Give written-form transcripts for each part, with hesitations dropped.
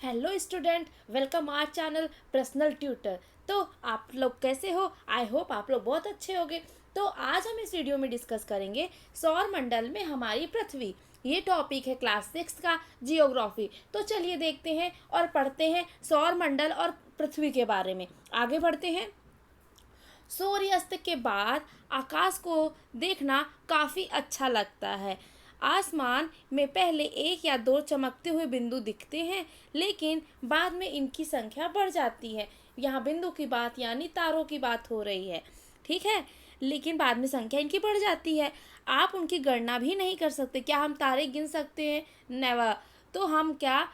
Hello student, welcome our channel personal tutor. तो आप लोग कैसे हो? आई होप आप लोग बहुत अच्छे होंगे। तो आज हम इस वीडियो में डिस्कस करेंगे सौर मंडल में हमारी पृथ्वी। ये टॉपिक है क्लास 6 का जियोग्राफी। तो चलिए देखते हैं और पढ़ते हैं सौर मंडल और पृथ्वी के बारे में। आगे बढ़ते हैं। सूर्यास्त के बाद आकाश को देखना काफ़ी अच्छा लगता है। आसमान में पहले एक या दो चमकते हुए बिंदु दिखते हैं, लेकिन बाद में इनकी संख्या बढ़ जाती है। यहाँ बिंदु की बात यानी तारों की बात हो रही है, ठीक है। लेकिन बाद में संख्या इनकी बढ़ जाती है। आप उनकी गणना भी नहीं कर सकते। क्या हम तारे गिन सकते हैं? नेवर। तो हम क्या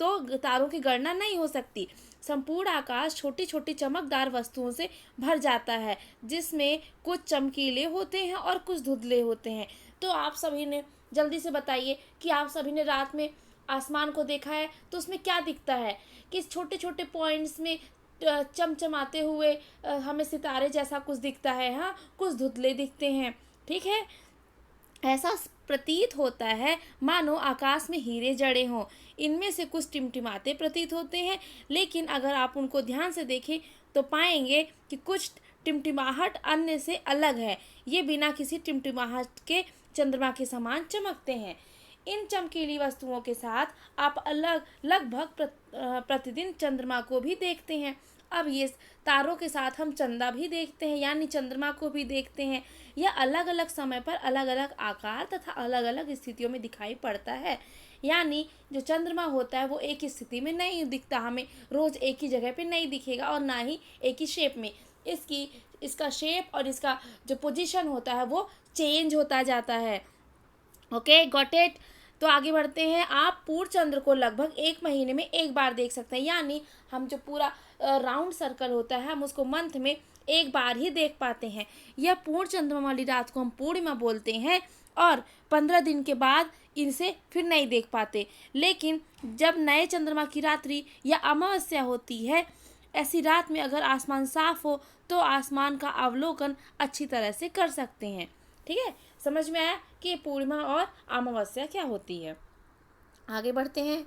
तो तारों की गणना नहीं हो सकती। संपूर्ण आकाश छोटी छोटी चमकदार वस्तुओं से भर जाता है, जिसमें कुछ चमकीले होते हैं और कुछ धुंधले होते हैं। तो आप सभी ने जल्दी से बताइए कि आप सभी ने रात में आसमान को देखा है तो उसमें क्या दिखता है कि छोटे छोटे पॉइंट्स में चमचमाते हुए हमें सितारे जैसा कुछ दिखता है। हाँ, कुछ धुंधले दिखते हैं, ठीक है। ऐसा प्रतीत होता है मानो आकाश में हीरे जड़े हों। इनमें से कुछ टिमटिमाते प्रतीत होते हैं, लेकिन अगर आप उनको ध्यान से देखें तो पाएंगे कि कुछ टिमटिमाहट अन्य से अलग है। ये बिना किसी टिमटिमाहट के चंद्रमा के समान चमकते हैं। इन चमकीली वस्तुओं के साथ आप लगभग प्रतिदिन चंद्रमा को भी देखते हैं। अब ये तारों के साथ हम चंदा भी देखते हैं, यानी चंद्रमा को भी देखते हैं। यह अलग अलग समय पर अलग अलग आकार तथा अलग अलग स्थितियों में दिखाई पड़ता है। यानी जो चंद्रमा होता है वो एक ही स्थिति में नहीं दिखता, हमें रोज एक ही जगह पे नहीं दिखेगा और ना ही एक ही शेप में। इसका शेप और इसका जो पोजीशन होता है वो चेंज होता जाता है। Okay, got it. तो आगे बढ़ते हैं। आप पूर्ण चंद्र को लगभग एक महीने में एक बार देख सकते हैं। यानी हम जो पूरा राउंड सर्कल होता है हम उसको मंथ में एक बार ही देख पाते हैं। यह पूर्ण चंद्रमा वाली रात को हम पूर्णिमा बोलते हैं और 15 दिन के बाद इनसे फिर नहीं देख पाते। लेकिन जब नए चंद्रमा की रात्रि या अमावस्या होती है, ऐसी रात में अगर आसमान साफ हो तो आसमान का अवलोकन अच्छी तरह से कर सकते हैं, ठीक है। समझ में आया कि पूर्णिमा और अमावस्या क्या होती है। आगे बढ़ते हैं।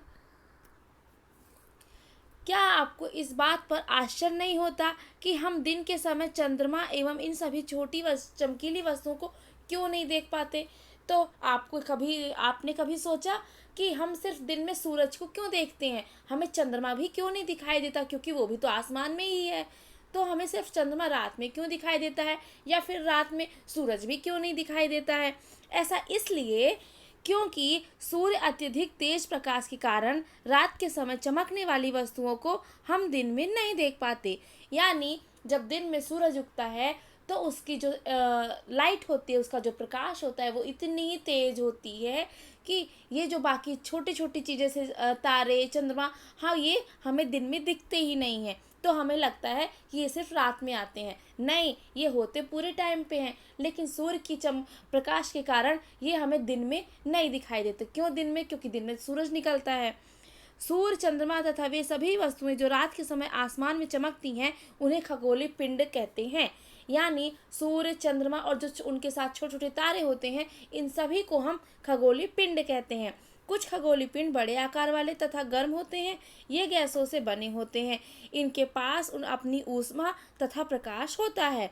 क्या आपको इस बात पर आश्चर्य नहीं होता कि हम दिन के समय चंद्रमा एवं इन सभी छोटी चमकीली वस्तुओं को क्यों नहीं देख पाते? तो आपने कभी सोचा कि हम सिर्फ दिन में सूरज को क्यों देखते हैं? हमें चंद्रमा भी क्यों नहीं दिखाई देता, क्योंकि वो भी तो आसमान में ही है। तो हमें सिर्फ चंद्रमा रात में क्यों दिखाई देता है, या फिर रात में सूरज भी क्यों नहीं दिखाई देता है? ऐसा इसलिए क्योंकि सूर्य अत्यधिक तेज प्रकाश के कारण रात के समय चमकने वाली वस्तुओं को हम दिन में नहीं देख पाते। यानी जब दिन में सूरज उगता है तो उसकी जो लाइट होती है, उसका जो प्रकाश होता है वो इतनी ही तेज होती है कि ये जो बाकी छोटी छोटी चीज़ें से तारे, चंद्रमा, हाँ, ये हमें दिन में दिखते ही नहीं हैं। तो हमें लगता है कि ये सिर्फ रात में आते हैं। नहीं, ये होते पूरे टाइम पे हैं, लेकिन सूर्य की प्रकाश के कारण ये हमें दिन में नहीं दिखाई देते। क्यों दिन में? क्योंकि दिन में सूरज निकलता है। सूर्य, चंद्रमा तथा वे सभी वस्तुएं जो रात के समय आसमान में चमकती हैं उन्हें खगोलीय पिंड कहते हैं। यानी सूर्य, चंद्रमा और जो उनके साथ छोटे छोटे तारे होते हैं, इन सभी को हम खगोलीय पिंड कहते हैं। कुछ खगोलीय पिंड बड़े आकार वाले तथा गर्म होते हैं। ये गैसों से बने होते हैं। इनके पास अपनी ऊष्मा तथा प्रकाश होता है,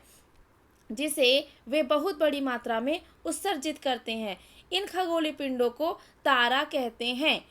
जिसे वे बहुत बड़ी मात्रा में उत्सर्जित करते हैं। इन खगोलीय पिंडों को तारा कहते हैं।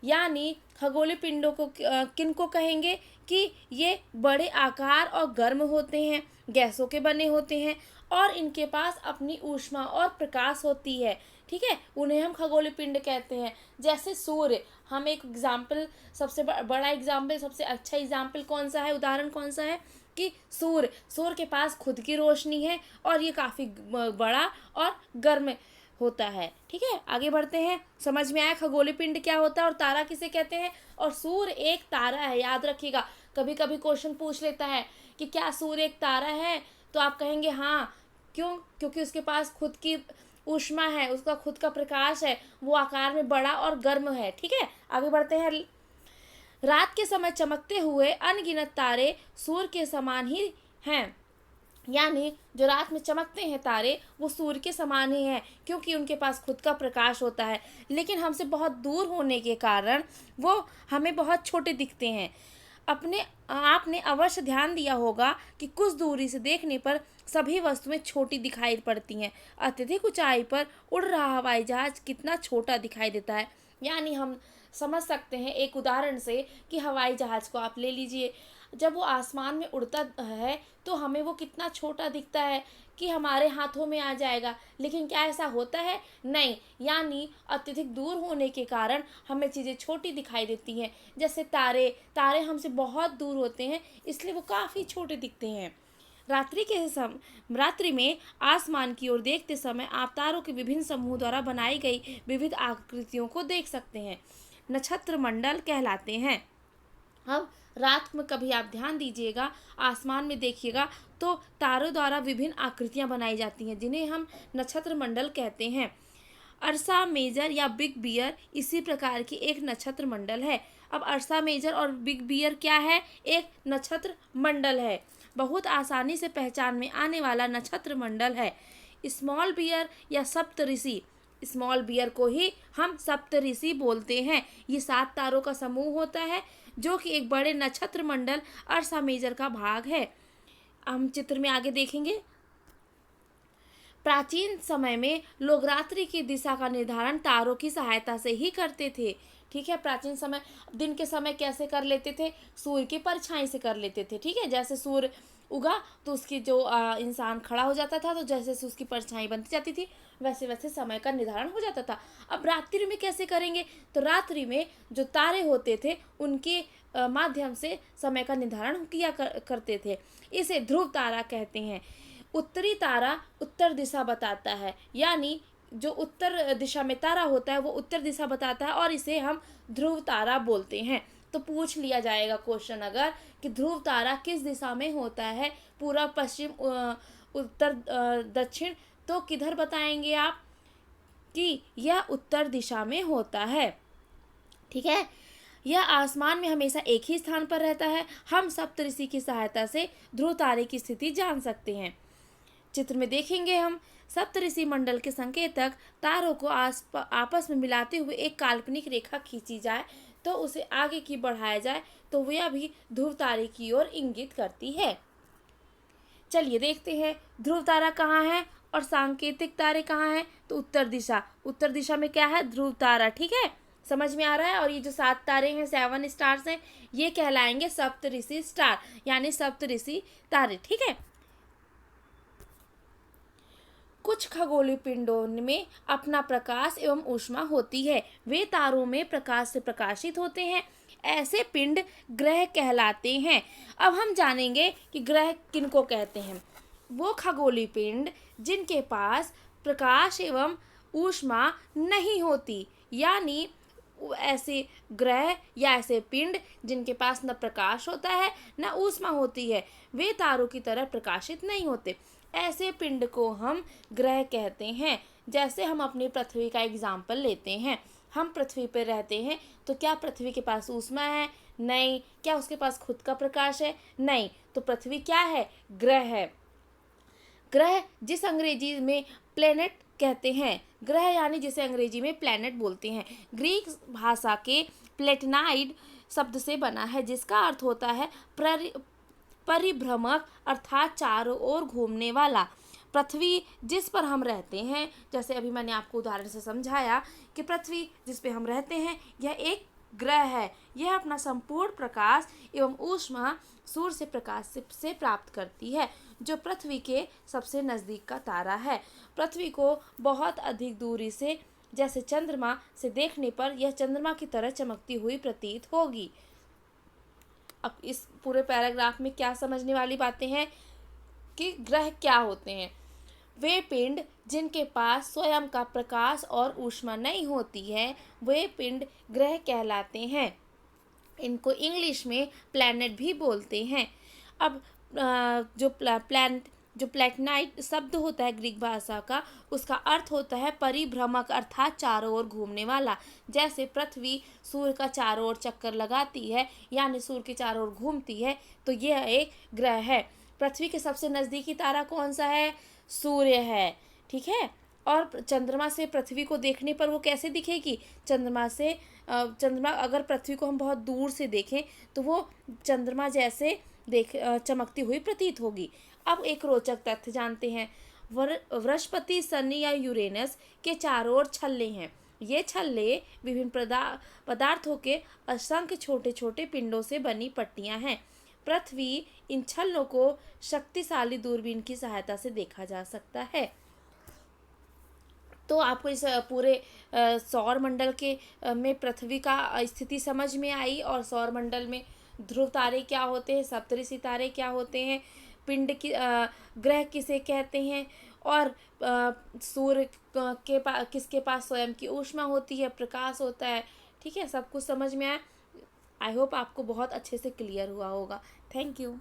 यानी खगोलीय पिंडों को किनको कहेंगे कि ये बड़े आकार और गर्म होते हैं, गैसों के बने होते हैं और इनके पास अपनी ऊष्मा और प्रकाश होती है, ठीक है। उन्हें हम खगोलीय पिंड कहते हैं। जैसे सूर्य, हम एक एग्जाम्पल, सबसे बड़ा एग्जाम्पल, सबसे अच्छा एग्जाम्पल कौन सा है, उदाहरण कौन सा है कि सूर्य के पास खुद की रोशनी है और ये काफ़ी बड़ा और गर्म होता है, ठीक है। आगे बढ़ते हैं। समझ में आया खगोलीय पिंड क्या होता है और तारा किसे कहते हैं? और सूर्य एक तारा है, याद रखिएगा। कभी कभी क्वेश्चन पूछ लेता है कि क्या सूर्य एक तारा है, तो आप कहेंगे हाँ। क्यों? क्योंकि उसके पास खुद की ऊष्मा है, उसका खुद का प्रकाश है, वो आकार में बड़ा और गर्म है, ठीक है। आगे बढ़ते हैं। रात के समय चमकते हुए अनगिनत तारे सूर्य के समान ही हैं। यानी जो रात में चमकते हैं तारे वो सूर्य के समान ही हैं, क्योंकि उनके पास खुद का प्रकाश होता है, लेकिन हमसे बहुत दूर होने के कारण वो हमें बहुत छोटे दिखते हैं। अपने आपने अवश्य ध्यान दिया होगा कि कुछ दूरी से देखने पर सभी वस्तुएं छोटी दिखाई पड़ती हैं। अत्यधिक ऊंचाई पर उड़ रहा हवाई जहाज कितना छोटा दिखाई देता है। यानी हम समझ सकते हैं एक उदाहरण से कि हवाई जहाज को आप ले लीजिए, जब वो आसमान में उड़ता है तो हमें वो कितना छोटा दिखता है कि हमारे हाथों में आ जाएगा, लेकिन क्या ऐसा होता है? नहीं। यानी अत्यधिक दूर होने के कारण हमें चीज़ें छोटी दिखाई देती हैं। जैसे तारे, तारे हमसे बहुत दूर होते हैं, इसलिए वो काफ़ी छोटे दिखते हैं। रात्रि में आसमान की ओर देखते समय आप तारों के विभिन्न समूह द्वारा बनाई गई विविध आकृतियों को देख सकते हैं, नक्षत्र मंडल कहलाते हैं। अब रात में कभी आप ध्यान दीजिएगा, आसमान में देखिएगा तो तारों द्वारा विभिन्न आकृतियां बनाई जाती हैं, जिन्हें हम नक्षत्र मंडल कहते हैं। अर्सा मेजर या बिग बियर इसी प्रकार की एक नक्षत्र मंडल है। अब अर्सा मेजर और बिग बियर क्या है? एक नक्षत्र मंडल है, बहुत आसानी से पहचान में आने वाला नक्षत्र मंडल है। स्मॉल बियर या सप्तऋषि, स्मॉल बियर को ही हम सप्तऋषि बोलते हैं। ये 7 तारों का समूह होता है जो कि एक बड़े नक्षत्र मंडल अर्सा मेजर का भाग है। हम चित्र में आगे देखेंगे। प्राचीन समय में लोग रात्रि की दिशा का निर्धारण तारों की सहायता से ही करते थे। ठीक है, प्राचीन समय, दिन के समय कैसे कर लेते थे? सूर्य की परछाई से कर लेते थे। ठीक है, जैसे सूर्य उगा तो उसकी जो इंसान खड़ा हो जाता था, तो जैसे जैसे उसकी परछाई बनती जाती थी वैसे वैसे समय का निर्धारण हो जाता था। अब रात्रि में कैसे करेंगे? तो रात्रि में जो तारे होते थे उनके माध्यम से समय का निर्धारण किया करते थे। इसे ध्रुव तारा कहते हैं। उत्तरी तारा उत्तर दिशा बताता है, यानी जो उत्तर दिशा में तारा होता है वो उत्तर दिशा बताता है और इसे हम ध्रुव तारा बोलते हैं। तो पूछ लिया जाएगा क्वेश्चन अगर कि ध्रुव तारा किस दिशा में होता है, पूर्व, पश्चिम, उत्तर, दक्षिण, तो किधर बताएंगे आप कि यह उत्तर दिशा में होता है। ठीक है, यह आसमान में हमेशा एक ही स्थान पर रहता है। हम सप्तऋषि की सहायता से ध्रुव तारे की स्थिति जान सकते हैं। चित्र में देखेंगे हम, सप्तऋषि मंडल के संकेतक तारों को आपस में मिलाते हुए एक काल्पनिक रेखा खींची जाए तो उसे आगे की बढ़ाया जाए तो वह भी ध्रुव तारे की ओर इंगित करती है। चलिए देखते हैं ध्रुव तारा कहाँ है और सांकेतिक तारे कहाँ हैं। तो उत्तर दिशा, उत्तर दिशा में क्या है? ध्रुव तारा। ठीक है, समझ में आ रहा है। और ये जो 7 तारे हैं, 7 स्टार्स हैं, ये कहलाएंगे सप्तऋषि स्टार, यानी सप्तऋषि तारे। ठीक है, कुछ खगोलीय पिंडों में अपना प्रकाश एवं ऊष्मा होती है, वे तारों में प्रकाश से प्रकाशित होते हैं। ऐसे पिंड ग्रह कहलाते हैं। अब हम जानेंगे कि ग्रह किनको कहते हैं। वो खगोलीय पिंड जिनके पास प्रकाश एवं ऊष्मा नहीं होती, यानी ऐसे ग्रह या ऐसे पिंड जिनके पास न प्रकाश होता है न ऊष्मा होती है, वे तारों की तरह प्रकाशित नहीं होते। ऐसे पिंड को हम ग्रह कहते हैं। जैसे हम अपनी पृथ्वी का एग्जाम्पल लेते हैं, हम पृथ्वी पर रहते हैं तो क्या पृथ्वी के पास ऊष्मा है? नहीं। क्या उसके पास खुद का प्रकाश है? नहीं। तो पृथ्वी क्या है? ग्रह है। ग्रह जिस अंग्रेजी में प्लेनेट कहते हैं, ग्रह यानी जिसे अंग्रेजी में प्लेनेट बोलते हैं, ग्रीक भाषा के प्लेटनाइड शब्द से बना है, जिसका अर्थ होता है परिभ्रमक, अर्थात चारों ओर घूमने वाला। पृथ्वी जिस पर हम रहते हैं, जैसे अभी मैंने आपको उदाहरण से समझाया कि पृथ्वी जिस पे हम रहते हैं यह एक ग्रह है। यह अपना संपूर्ण प्रकाश एवं ऊष्मा सूर्य से प्रकाश से प्राप्त करती है, जो पृथ्वी के सबसे नज़दीक का तारा है। पृथ्वी को बहुत अधिक दूरी से, जैसे चंद्रमा से देखने पर यह चंद्रमा की तरह चमकती हुई प्रतीत होगी। अब इस पूरे पैराग्राफ में क्या समझने वाली बातें हैं कि ग्रह क्या होते हैं? वे पिंड जिनके पास स्वयं का प्रकाश और ऊष्मा नहीं होती है, वे पिंड ग्रह कहलाते हैं। इनको इंग्लिश में प्लैनेट भी बोलते हैं। अब जो प्लेटनाइट शब्द होता है ग्रीक भाषा का, उसका अर्थ होता है परिभ्रमक, अर्थात चारों ओर घूमने वाला। जैसे पृथ्वी सूर्य का चारों ओर चक्कर लगाती है, यानी सूर्य के चारों ओर घूमती है, तो यह एक ग्रह है। पृथ्वी के सबसे नज़दीकी तारा कौन सा है? सूर्य है, ठीक है। और चंद्रमा से पृथ्वी को देखने पर वो कैसे दिखेगी? चंद्रमा अगर पृथ्वी को हम बहुत दूर से देखें तो वो चंद्रमा जैसे चमकती हुई प्रतीत होगी। अब एक रोचक तथ्य जानते हैं। बृहस्पति, शनि या यूरेनस के चारों ओर छल्ले हैं। ये छल्ले विभिन्न पदार्थों के असंख्य छोटे छोटे पिंडों से बनी पट्टियां हैं। पृथ्वी इन छल्लों को शक्तिशाली दूरबीन की सहायता से देखा जा सकता है। तो आपको इस पूरे सौर मंडल के में पृथ्वी का स्थिति समझ में आई, और सौर मंडल में ध्रुव तारे क्या होते हैं, सप्तऋषि तारे क्या होते हैं, ग्रह किसे कहते हैं, और सूर्य किसके पास स्वयं की ऊष्मा होती है, प्रकाश होता है। ठीक है, सब कुछ समझ में आया। आई होप आपको बहुत अच्छे से क्लियर हुआ होगा। Thank you.